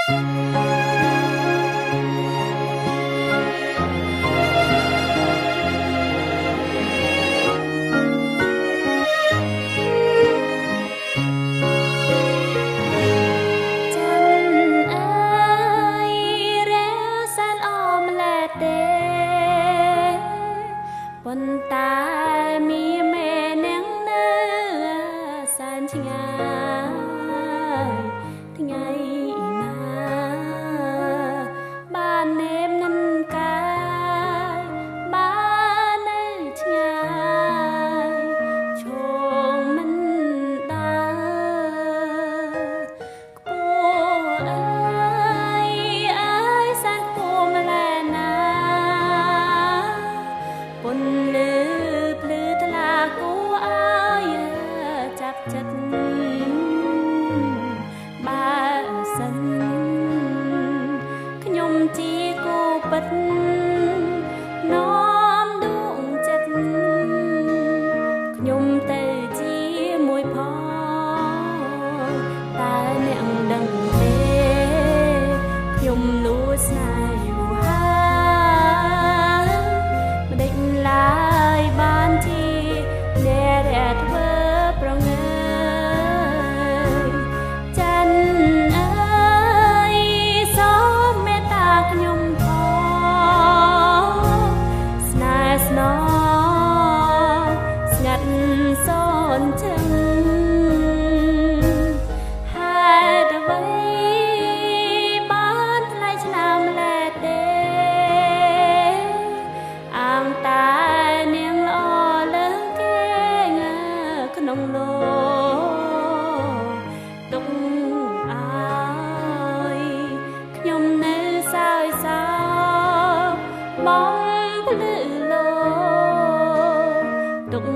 ប៉ុន្តែមានមេនាងនៅសែនឆ្ងាយថ្ងៃណាបាននេមនឹងកាយបាននៅឆ្ងាយឈងមិនដើរខ្ពស់អើយសែនខ្ពស់ម្លែណាពុនលឺភ្លឺថ្លាគួរអើយចាប់ចិត្តបើសិនខ្ញុំជាគូពិតនាំដួងចិត្តខ្ញុំទៅជាមួយផងតែអ្នកដឹងទេខ្ញុំលួចស្នេហ៍វហាម្ដេចឡើយបានជាអ្នករះធ្វើប្រងើយច័ន្ទអើយសូមមេត្តាខ្ញុំផងស្នេហ៍ស្នងស្ងាត់សូនជឹងហេតុអ្វីបានថ្លៃឆ្លាមលែទេអាងតែនាងល្អលើសគេក្នុងលោកទុកឲ្យខ្ញុំនៅសើចសោកបងភ្លឺលោកទុក